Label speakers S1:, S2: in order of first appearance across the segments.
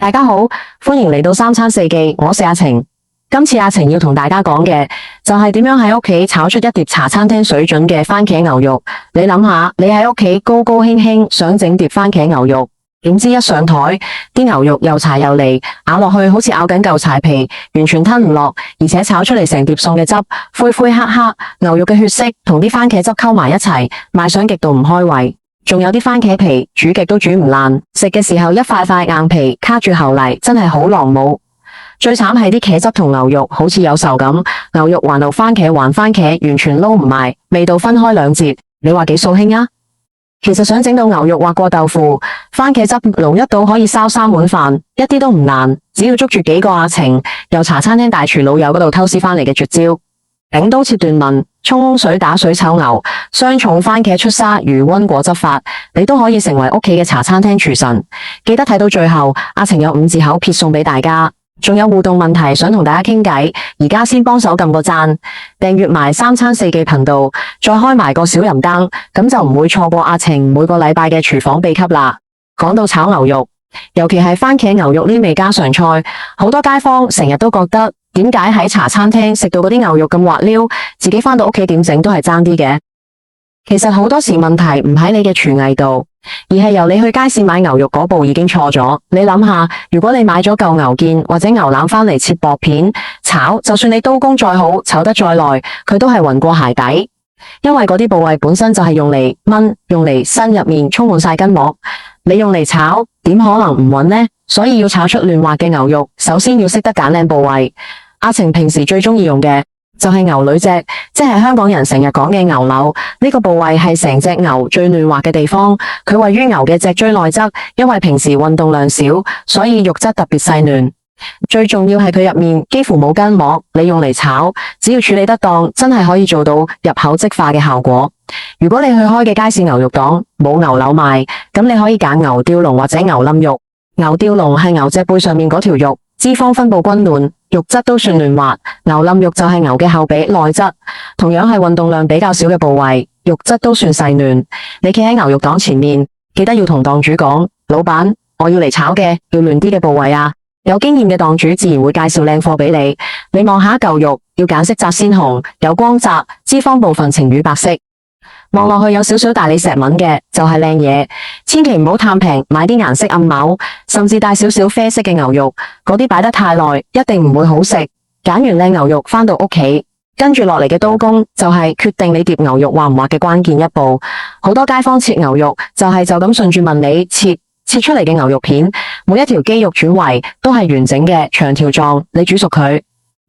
S1: 大家好，歡迎嚟到三餐四記，我是阿晴。今次阿晴要同大家講嘅就係點樣喺屋企炒出一碟茶餐廳水準嘅番茄牛肉。你諗下，你喺屋企高高興興想整碟番茄牛肉，點知一上台，啲牛肉又柴又膩，咬落去好似咬緊舊柴皮，完全吞唔落，而且炒出嚟成碟餸嘅汁灰灰黑黑，牛肉嘅血色同啲番茄汁溝埋一齊，賣相極度唔開胃。仲有啲番茄皮煮極都煮唔爛，食嘅時候一塊塊硬皮卡住喉嚟，真係好狼狽。最慘係啲茄汁同牛肉好似有仇咁，牛肉還留番茄還番茄，完全撈唔埋，味道分開兩截，你話幾掃興啊？其實想整到牛肉滑過豆腐，番茄汁濃一到可以燒3碗飯，一啲都唔難，只要捉住幾個阿晴由茶餐廳大廚老友嗰度偷師返嚟嘅絕招。頂刀切斷紋，沖水打水炒牛，雙重番茄出沙魚溫果汁法，你都可以成為屋企嘅茶餐廳廚神。記得睇到最後，阿晴有5字口撇送俾大家，仲有互動問題想同大家傾偈，而家先幫手撳個讚，訂閱埋三餐四記頻道，再開埋個小鈴鐺，咁就唔會錯過阿晴每個禮拜嘅廚房秘笈啦。講到炒牛肉，尤其係番茄牛肉呢味家常菜，好多街坊成日都覺得，點解喺茶餐廳食到嗰啲牛肉咁滑溜，自己返到屋企點整都係爭啲嘅？其實好多時問題唔喺你嘅廚藝度，而係由你去街市買牛肉嗰步已經錯咗。你諗下，如果你買咗嚿牛腱或者牛腩返嚟切薄片炒，就算你刀工再好，炒得再耐，佢都係暈過鞋底，因為嗰啲部位本身就係用嚟炆，用嚟身入面充滿晒筋膜，你用嚟炒，點可能唔穩呢？所以要炒出嫩滑嘅牛肉，首先要識得揀靚部位。阿晴平時最中意用嘅就係牛裏脊，即係香港人成日講嘅牛柳。呢個部位係成隻牛最嫩滑嘅地方，佢位於牛嘅脊椎內側，因為平時運動量少，所以肉質特別細嫩。最重要係佢入面幾乎冇筋膜，你用嚟炒，只要處理得當，真係可以做到入口即化嘅效果。如果你去開嘅街市牛肉檔冇牛柳賣，咁你可以揀牛吊龍或者牛冧肉。牛吊龍係牛脊背上面嗰條肉，脂肪分布均勻，肉質都算嫩滑。牛冧肉就係牛嘅後髀內側，同樣係運動量比較少嘅部位，肉質都算細嫩。你企喺牛肉檔前面，記得要同檔主講，老闆，我要嚟炒嘅，要嫩啲嘅部位啊。有經驗嘅檔主自然會介紹靚貨俾你。你望下一嚿肉，要揀色澤鮮紅，有光澤，脂肪部分呈乳白色。望落去有少少大理石紋嘅就係靚嘢，千祈唔好貪平買啲顏色暗茂，甚至帶少少啡色嘅牛肉，嗰啲擺得太耐一定唔會好食。揀完靚牛肉返到屋企，跟住落嚟嘅刀工就係決定你碟牛肉滑唔滑嘅關鍵一步。好多街坊切牛肉就咁順住紋理切出嚟嘅牛肉片，每一條肌肉轉圍都係完整嘅長條狀，你煮熟佢，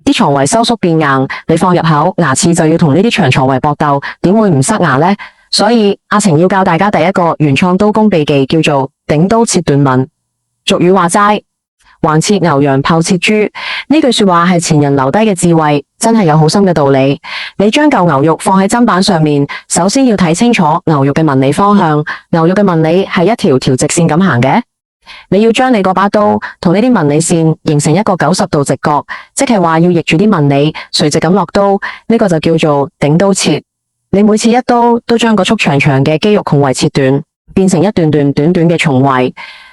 S1: 啲床圍收縮變硬，你放入口，牙齒就要同呢啲長床圍搏鬥，點會唔塞牙呢？所以阿晴要教大家第一個原創刀工秘技，叫做頂刀切斷紋。俗語話齋，橫切牛羊，剖切豬，呢句說話係前人留低嘅智慧，真係有好深嘅道理。你將嚿牛肉放喺砧板上面，首先要睇清楚牛肉嘅紋理方向，牛肉嘅紋理係一條條直線咁行嘅。你要將你嗰把刀同呢啲紋理線形成一個90度直角，即係話要逆住啲紋理垂直咁落刀，呢個就叫做頂刀切。你每切一刀都將個束長長嘅肌肉穹圍切斷，變成一段段短短嘅重圍。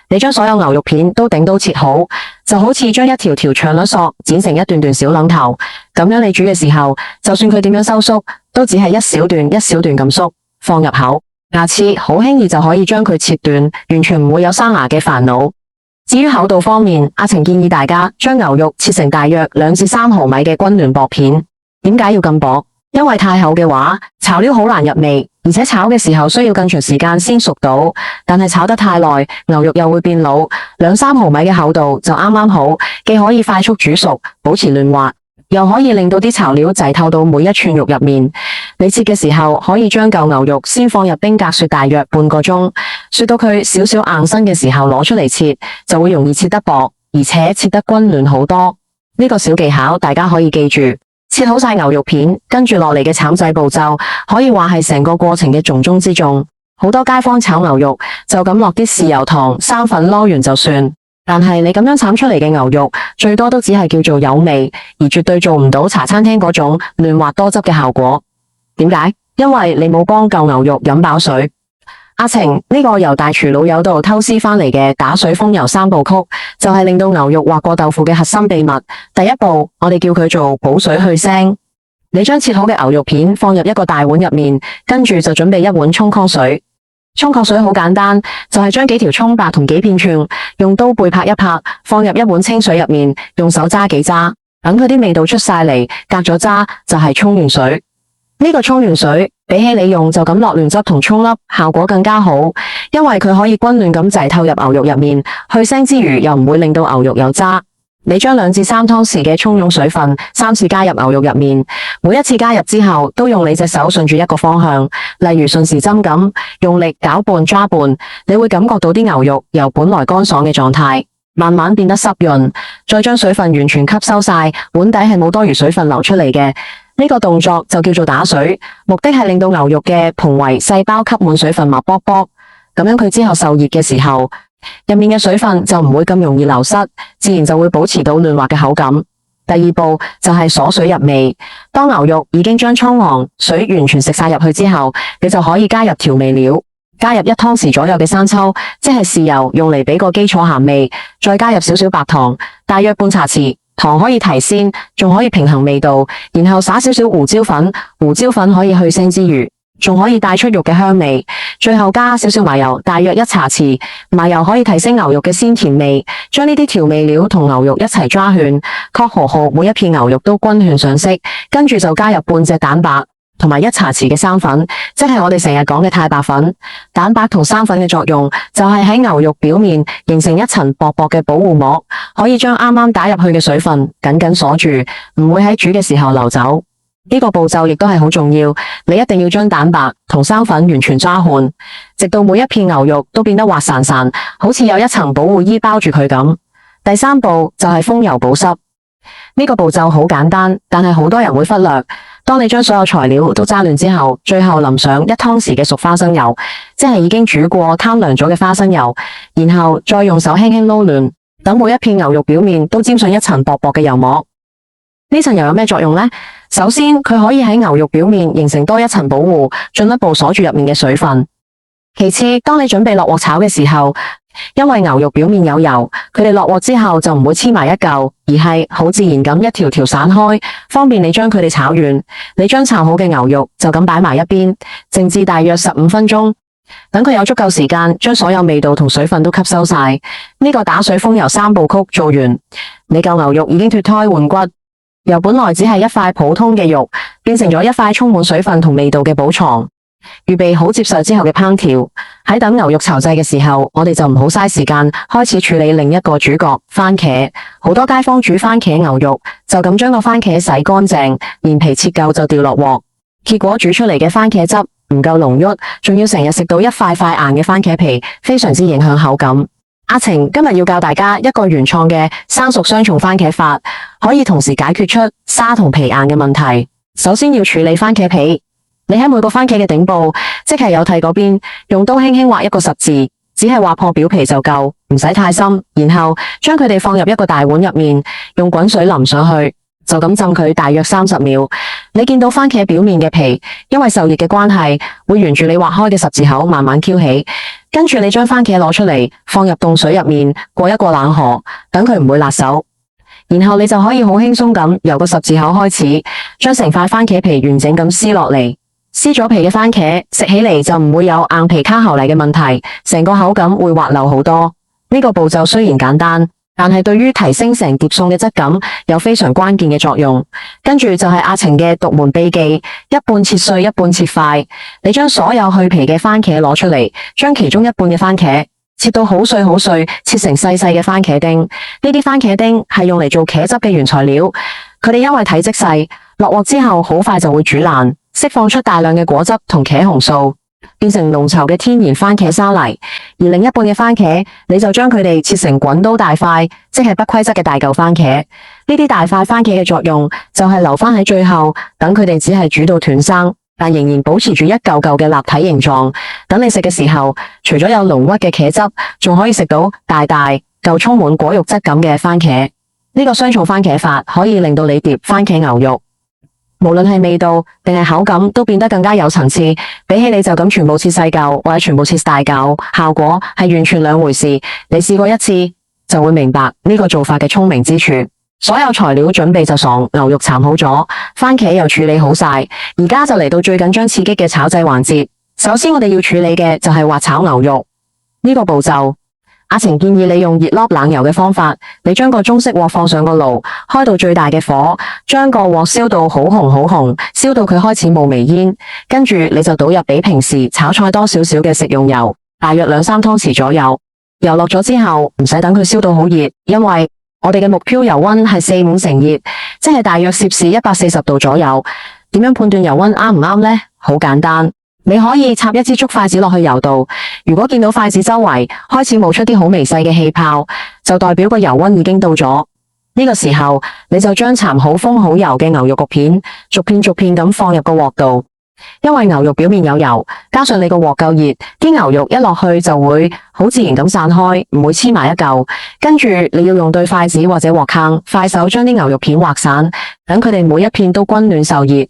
S1: 你將所有牛肉片都頂刀切好，就好似將一條條長律索剪成一段段小掕頭，咁樣你煮嘅時候，就算佢點樣收縮，都只係一小段一小段咁縮，放入口。牙齒好輕易就可以將佢切斷，完全唔會有生牙嘅煩惱。至於厚度方面，阿晴建議大家將牛肉切成大約2至3毫米嘅均勻薄片。點解要咁薄？因為太厚嘅話，炒料好難入味，而且炒嘅時候需要更長時間先熟到。但係炒得太耐，牛肉又會變老。2、3毫米嘅厚度就啱啱好，既可以快速煮熟，保持嫩滑，又可以令到啲炒料滯透到每一寸肉入面。你切嘅時候，可以將嚿牛肉先放入冰格雪大約半個鐘，雪到佢少少硬身嘅時候攞出嚟切，就會容易切得薄，而且切得均勻好多。呢個小技巧大家可以記住。切好晒牛肉片，跟住落嚟嘅炒製步驟，可以話係成個過程嘅重中之重。好多街坊炒牛肉就咁落啲豉油、糖、生粉撈完就算，但係你咁樣炒出嚟嘅牛肉，最多都只係叫做有味，而絕對做唔到茶餐廳嗰種嫩滑多汁嘅效果。點解？因為你冇幫嚿牛肉飲飽水。阿晴，呢個由大廚老友度偷師返嚟嘅打水風油三部曲，就係令到牛肉滑過豆腐嘅核心秘密。第一步，我哋叫佢做補水去腥。你將切好嘅牛肉片放入一個大碗入面，跟住就準備一碗蔥薑水。蔥薑水好簡單，就係將幾條蔥白同幾片蒜用刀背拍一拍，放入一碗清水入面，用手揸幾揸，等佢啲味道出晒嚟，隔咗渣就係沖完水。呢個沖完水比起你用就咁落亂汁同蔥粒，效果更加好，因為佢可以均勻咁滯透入牛肉入面，去腥之餘又唔會令到牛肉有渣。你將2至3湯匙嘅蔥蓉水分3次加入牛肉入面，每一次加入之後都用你隻手順住一個方向，例如順時針咁用力攪拌抓拌，你會感覺到啲牛肉由本來乾爽嘅狀態慢慢變得濕潤，再將水分完全吸收晒，碗底係冇多餘水分流出嚟嘅。呢個動作就叫做打水，目的係令到牛肉嘅蓬圍細胞吸滿水分密卜卜，咁樣佢之後受熱嘅時候，入面嘅水分就唔會咁容易流失，自然就會保持到嫩滑嘅口感。第二步就係鎖水入味，當牛肉已經將蔥黃水完全食晒入去之後，你就可以加入調味料，加入1湯匙左右嘅生抽，即係豉油，用嚟俾個基礎鹹味，再加入少少白糖，大約半茶匙。糖可以提鮮，仲可以平衡味道，然後撒少少胡椒粉，胡椒粉可以去腥之餘，仲可以帶出肉嘅香味。最後加少少麻油，大約1茶匙，麻油可以提升牛肉嘅鮮甜味。將呢啲調味料同牛肉一齊抓圈，確保好每一片牛肉都均勻上色，跟住就加入半隻蛋白同埋1茶匙嘅生粉，即係我哋成日講嘅太白粉。蛋白同生粉嘅作用就係喺牛肉表面形成一層薄薄嘅保護膜，可以將啱啱打入去嘅水分緊緊鎖住，唔會喺煮嘅時候流走。呢個步驟亦都係好重要，你一定要將蛋白同生粉完全抓拌，直到每一片牛肉都變得滑潺潺，好似有一層保護衣包住佢咁。第三步就係風油保濕。呢個步驟好簡單，但係好多人會忽略。當你將所有材料都揸亂之後，最後淋上1湯匙嘅熟花生油，即係已經煮過攤涼咗嘅花生油，然後再用手輕輕撈亂，等每一片牛肉表面都沾上一層薄薄嘅油膜。呢層油有咩作用呢？首先，佢可以喺牛肉表面形成多一層保護，進一步鎖住入面嘅水分。其次，當你準備落鑊炒嘅時候，因為牛肉表面有油，佢哋落鑊之後就唔會黐埋一嚿，而係好自然咁一條條散開，方便你將佢哋炒完。你將炒好嘅牛肉就咁擺埋一邊，靜置大約15分鐘，等佢有足夠時間將所有味道同水分都吸收晒。呢個打水風油3部曲做完，你嚿牛肉已經脫胎換骨，由本來只係一塊普通嘅肉，變成咗一塊充滿水分同味道嘅寶藏。預備好接受之後嘅烹調，喺等牛肉炒製嘅時候，我哋就唔好嘥時間，開始處理另一個主角番茄。好多街坊煮番茄牛肉，就咁將個番茄洗乾淨，連皮切夠就掉落鑊，結果煮出嚟嘅番茄汁唔夠濃郁，仲要成日食到一塊塊硬嘅番茄皮，非常之影響口感。阿晴今日要教大家一個原創嘅生熟雙重番茄法，可以同時解決出沙同皮硬嘅問題。首先要處理番茄皮。你喺每個番茄嘅頂部，即係有蒂嗰邊，用刀輕輕劃一個十字，只係劃破表皮就夠，唔使太深。然後將佢哋放入一個大碗入面，用滾水淋上去，就咁浸佢大約30秒。你見到番茄表面嘅皮，因為受熱嘅關係，會沿住你劃開嘅十字口慢慢翹起。跟住你將番茄攞出嚟，放入凍水入面，過一個冷河，等佢唔會辣手。然後你就可以好輕鬆咁由個十字口開始，將成塊番茄皮完整咁撕落嚟。撕咗皮嘅番茄食起嚟就唔會有硬皮卡喉嚟嘅問題，成個口感會滑溜好多。呢個步驟雖然簡單，但係對於提升成碟餸嘅質感有非常關鍵嘅作用。跟住就係阿晴嘅獨門秘技，一半切碎，一半切塊。你將所有去皮嘅番茄攞出嚟，將其中一半嘅番茄切到好碎好碎，切成細細嘅番茄丁。呢啲番茄丁係用嚟做茄汁嘅原材料，佢哋因為體積細，落鑊之後好快就會煮爛，釋放出大量嘅果汁同茄紅素，變成濃稠嘅天然番茄沙泥。而另一半嘅番茄，你就將佢哋切成滾刀大塊，即係不規則嘅大嚿番茄。呢啲大塊番茄嘅作用就係留返喺最後，等佢哋只係煮到斷生，但仍然保持住一嚿嚿嘅立體形狀。等你食嘅時候，除咗有濃郁嘅茄汁，仲可以食到大大嚿充滿果肉質感嘅番茄。呢個雙重番茄法可以令到你碟番茄牛肉無論係味道定係口感都變得更加有層次，比起你就咁全部切細嚿或者全部切大嚿，效果係完全兩回事。你試過一次就會明白呢個做法嘅聰明之處。所有材料準備就爽，牛肉炒好咗，番茄又處理好晒，而家就嚟到最緊張刺激嘅炒製環節。首先我哋要處理嘅就係滑炒牛肉呢個步驟。阿晴建議你用熱鍋冷油嘅方法，你將個中式鑊放上個爐，開到最大嘅火，將個鑊燒到好紅好紅，燒到佢開始冒微煙，跟住你就倒入比平時炒菜多少少嘅食用油，大約2-3湯匙左右。油落咗之後，唔使等佢燒到好熱，因為我哋嘅目標油溫係4-5成熱，即係大約攝氏140度左右。點樣判斷油溫啱唔啱呢？好簡單。你可以插一支竹筷子落去油度，如果見到筷子周圍開始冒出啲好微細嘅氣泡，就代表個油溫已經到咗。呢個時候，你就將搽好封好油嘅牛肉焗片，逐片逐片咁放入個鑊度。因為牛肉表面有油，加上你個鑊夠熱，啲牛肉一落去就會好自然咁散開，唔會黐埋一嚿。跟住你要用對筷子或者鑊坑，快手將啲牛肉片劃散，等佢哋每一片都均暖受熱。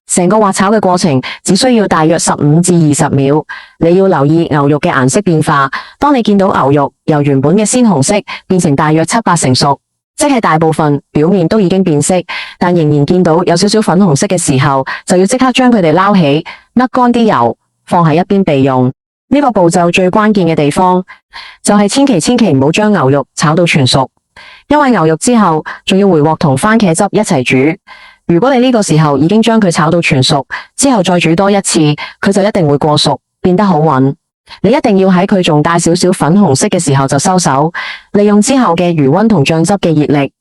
S1: 成個滑炒嘅過程只需要大約15至20秒，你要留意牛肉嘅顏色變化。當你見到牛肉由原本嘅鮮紅色變成大約7-8成熟，即係大部分表面都已經變色，但仍然見到有少少粉紅色嘅時候，就要即刻將佢哋撈起，甩乾啲油，放喺一邊備用。呢個步驟最關鍵嘅地方就係千祈唔好將牛肉炒到全熟，因為牛肉之後仲要回鑊同番茄汁一齊煮。如果你呢個時候已經將佢炒到全熟，之後再煮多一次，佢就一定會過熟，變得好穩。你一定要喺佢仲帶少少粉紅色嘅時候就收手，利用之後嘅餘溫同醬汁嘅熱力，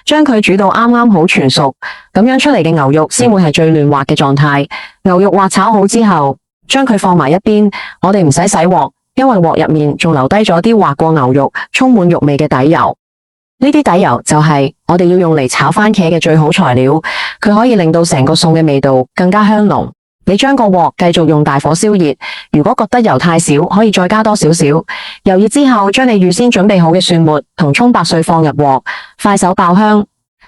S1: 將佢煮到啱啱好全熟，咁樣出嚟嘅牛肉先會係最嫩滑嘅狀態。牛肉滑炒好之後，將佢放埋一邊，我哋唔使洗鑊，因為鑊入面仲留低咗啲滑過牛肉、充滿肉味嘅底油。呢啲底油就係我哋要用嚟炒番茄嘅最好材料，佢可以令到成個餸嘅味道更加香濃。你將個鑊繼續用大火燒熱，如果覺得油太少，可以再加多少少。油熱之後，將你預先準備好嘅蒜末同蔥白碎放入鑊，快手爆香。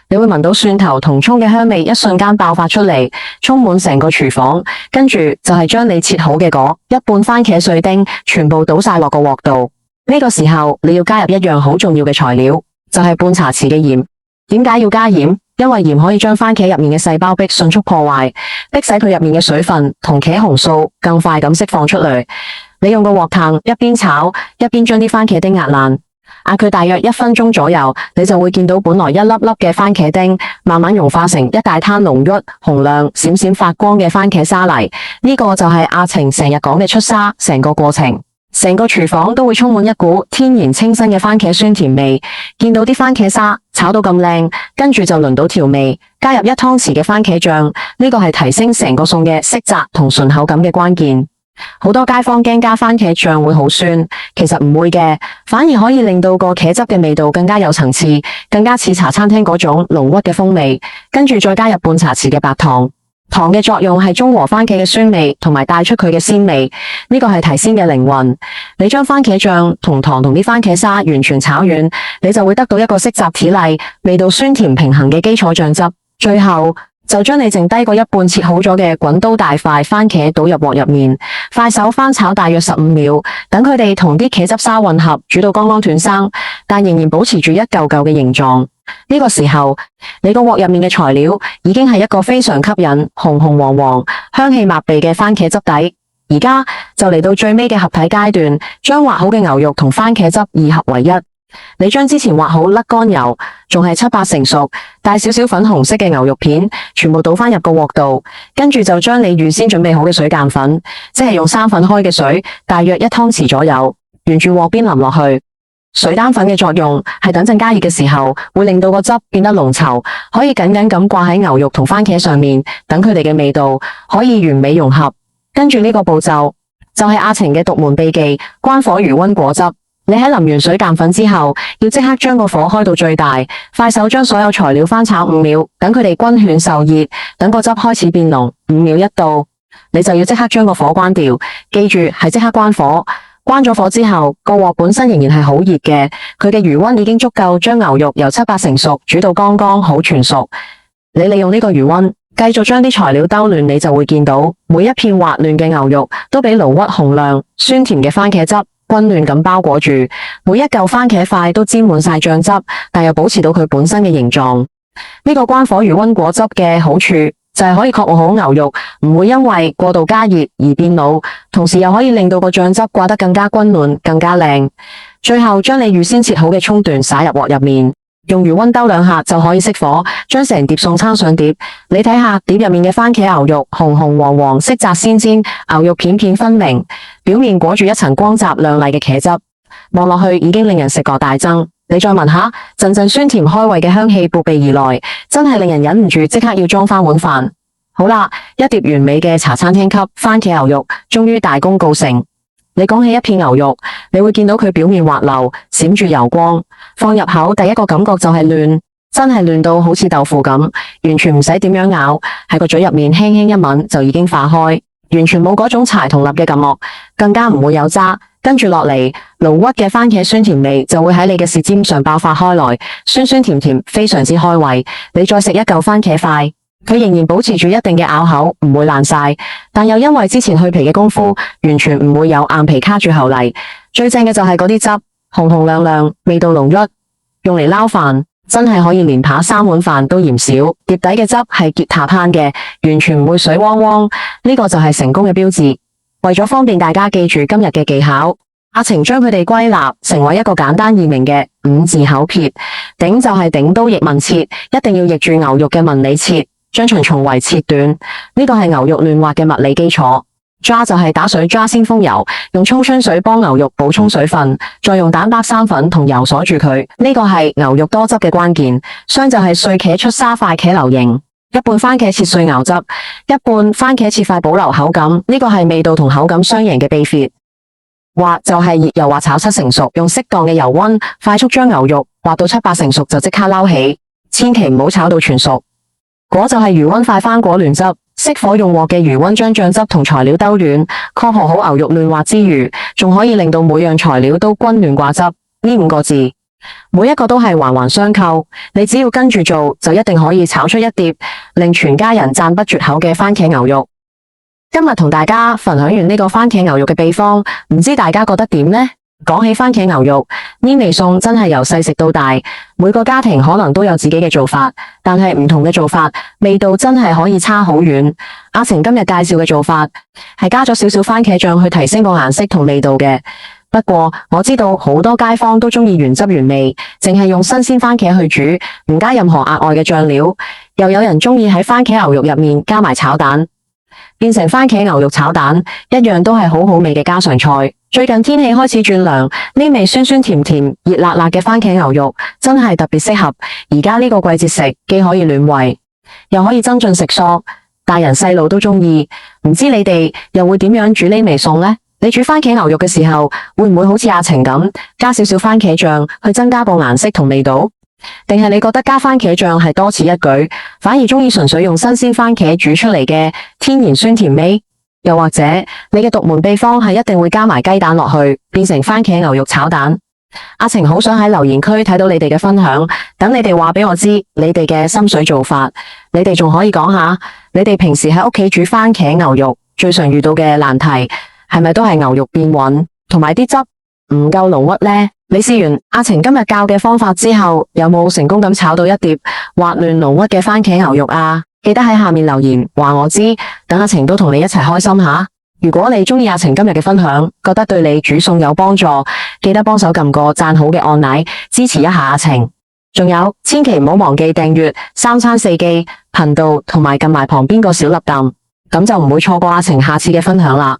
S1: 你會聞到蒜頭同蔥嘅香味一瞬間爆發出嚟，充滿成個廚房。跟住就係將你切好嘅嗰一半番茄碎丁全部倒晒落個鑊度。呢個時候你要加入一樣好重要嘅材料，就係半茶匙嘅鹽。點解要加鹽？因為鹽可以將番茄入面嘅細胞壁迅速破壞，迫使佢入面嘅水分同茄紅素更快咁釋放出嚟。你用個鑊炭一邊炒一邊將啲番茄丁壓爛，壓佢大約1分鐘左右，你就會見到本來一粒粒嘅番茄丁慢慢融化成一大灘濃郁、紅亮、閃閃發光嘅番茄沙泥。呢個就係阿晴成日講嘅出沙。成個過程，成個廚房都會充滿一股天然清新嘅番茄酸甜味。見到啲番茄沙炒到咁靚，跟住就輪到調味，加入1湯匙嘅番茄醬。呢個係提升成個餸嘅色澤同順口感嘅關鍵。好多街坊驚加番茄醬會好酸，其實唔會嘅，反而可以令到個茄汁嘅味道更加有層次，更加似茶餐廳嗰種濃郁嘅風味。跟住再加入半茶匙嘅白糖。糖嘅作用係中和番茄嘅酸味，同埋帶出佢嘅鮮味。呢個係提鮮嘅靈魂。你將番茄醬同糖同啲番茄沙完全炒軟，你就會得到一個色澤綺麗、味道酸甜平衡嘅基礎醬汁。最後就將你剩低個一半切好咗嘅滾刀大塊番茄倒入鑊入面，快手翻炒大約15秒，等佢哋同啲茄汁沙混合，煮到剛剛斷生，但仍然保持住一嚿嚿嘅形狀。呢個時候，你個鑊入面嘅材料已經係一個非常吸引、紅紅黃黃、香氣麻鼻嘅番茄汁底。而家就嚟到最尾嘅合體階段，將滑好嘅牛肉同番茄汁二合為一。你將之前滑好甩乾油，仲係7-8成熟、帶少少粉紅色嘅牛肉片，全部倒翻入個鑊度，跟住就將你預先準備好嘅水澗粉，即係用生粉開嘅水，大約1湯匙左右，沿住鑊邊淋落去。水澗粉嘅作用係等陣加熱嘅時候，會令到個汁變得濃稠，可以緊緊咁掛喺牛肉同番茄上面，等佢哋嘅味道可以完美融合。跟住呢個步驟就係阿晴嘅獨門秘技——關火餘溫果汁。你喺淋完水澗粉之後，要即刻將個火開到最大，快手將所有材料翻炒5秒，等佢哋均勻受熱，等個汁開始變濃，5秒一到，你就要即刻將個火關掉，記住係即刻關火。關咗火之後，個鑊本身仍然係好熱嘅，佢嘅餘溫已經足夠將牛肉由7-8成熟煮到剛剛好全熟。你利用呢個餘溫，繼續將啲材料兜亂，你就會見到每一片滑嫩嘅牛肉都俾爐鬱紅亮、酸甜嘅番茄汁均勻咁包裹住，每一嚿番茄塊都沾滿晒醬汁，但又保持到佢本身嘅形狀。呢個關火餘溫果汁嘅好處就係可以確保好牛肉唔會因為過度加熱而變老，同時又可以令到個醬汁掛得更加均勻、更加靚。最後將你預先切好嘅蔥段灑入鑊入面，用餘溫兜2下就可以熄火，將成碟餸撐上碟。你睇下碟入面嘅番茄牛肉紅紅黃黃，色澤鮮鮮，牛肉片片分明，表面裹住一層光澤亮麗嘅茄汁，望落去已經令人食覺大增。你再聞下，陣陣酸甜開胃嘅香氣撲鼻而來，真係令人忍唔住即刻要裝返碗飯。好啦，一碟完美嘅茶餐廳級番茄牛肉終於大功告成。你講起一片牛肉，你會見到佢表面滑溜，閃住油光，放入口第一個感覺就係嫩，真係嫩到好似豆腐咁，完全唔使點樣咬，喺個嘴入面輕輕一吻就已經化開，完全冇嗰種柴同粒嘅感覺，更加唔會有渣。跟住落嚟，爐鬱嘅番茄酸甜味就會喺你嘅舌尖上爆發開來，酸酸甜甜，非常之開胃。你再食一嚿番茄塊，佢仍然保持住一定嘅咬口，唔會爛晒，但又因為之前去皮嘅功夫，完全唔會有硬皮卡住喉嚟。最正嘅就係嗰啲汁，紅紅亮亮，味道濃郁，用嚟撈飯真係可以連扒3碗飯都嫌少。碟底嘅汁係結塔烹嘅，完全唔會水汪汪，呢個就係成功嘅標誌。為咗方便大家記住今日嘅技巧，阿晴將佢哋歸納成為一個簡單易明嘅5字口訣。頂就係頂刀逆紋切，一定要逆住牛肉嘅紋理切，將循重圍切短，呢個係牛肉嫩滑嘅物理基礎。抓就係打水抓先封油，用蔥春水幫牛肉補充水分，再用蛋白生粉同油鎖住佢，呢個係牛肉多汁嘅關鍵。霜就係碎茄出沙塊茄流形，一半番茄切碎牛汁，一半番茄切塊保留口感，呢個係味道同口感雙贏嘅秘訣。滑就係熱油滑炒7成熟，用適當嘅油溫快速將牛肉滑到7、8成熟就即刻撈起，千祈唔好炒到全熟。果就係餘溫快翻果亂汁，熄火用鑊嘅餘溫將醬汁同材料兜軟，確保好牛肉嫩滑之餘，仲可以令到每樣材料都均勻掛汁。呢5個字，每一個都係環環相扣，你只要跟住做，就一定可以炒出一碟令全家人讚不絕口嘅番茄牛肉。今日同大家分享完呢個番茄牛肉嘅秘方，唔知大家覺得點呢？講起番茄牛肉，呢味餸真係由細食到大，每個家庭可能都有自己嘅做法，但係唔同嘅做法，味道真係可以差好遠。阿晴今日介紹嘅做法係加咗少少番茄醬去提升個顏色同味道嘅。不過我知道好多街坊都中意原汁原味，淨係用新鮮番茄去煮，唔加任何額外嘅醬料。又有人中意喺番茄牛肉入面加埋炒蛋，變成番茄牛肉炒蛋，一樣都係好好味嘅家常菜。最近天氣開始轉涼，呢味酸酸甜甜、熱辣辣嘅番茄牛肉真係特別適合而家呢個季節食，既可以暖胃，又可以增進食素，大人細路都中意。唔知你哋又會點樣煮呢味餸呢？你煮番茄牛肉嘅時候，會唔會好似阿晴咁加少少番茄醬去增加個顏色同味道？定係你覺得加番茄醬係多此一舉，反而中意純粹用新鮮番茄煮出嚟嘅天然酸甜味？又或者你嘅獨門秘方係一定會加埋雞蛋落去，變成番茄牛肉炒蛋？阿晴好想喺留言區睇到你哋嘅分享，等你哋話俾我知你哋嘅心水做法。你哋仲可以講下，你哋平時喺屋企煮番茄牛肉最常遇到嘅難題係咪都係牛肉變韌同埋啲汁唔夠濃郁呢？你試完阿晴今日教嘅方法之後，有冇成功咁炒到一碟滑嫩濃郁嘅番茄牛肉啊？記得喺下面留言話我知，等阿晴都同你一齊開心下。如果你中意阿晴今日嘅分享，覺得對你煮餸有幫助，記得幫手撳個讚好嘅按鈕，支持一下阿晴。仲有，千祈唔好忘記訂閱三餐四記頻道，同埋撳埋旁邊個小粒撳，咁就唔會錯過阿晴下次嘅分享啦。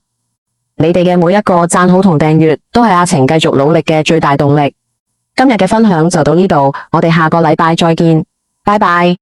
S1: 你哋嘅每一個讚好同訂閱，都係阿晴繼續努力嘅最大動力。今日嘅分享就到呢度，我哋下個禮拜再見，拜拜。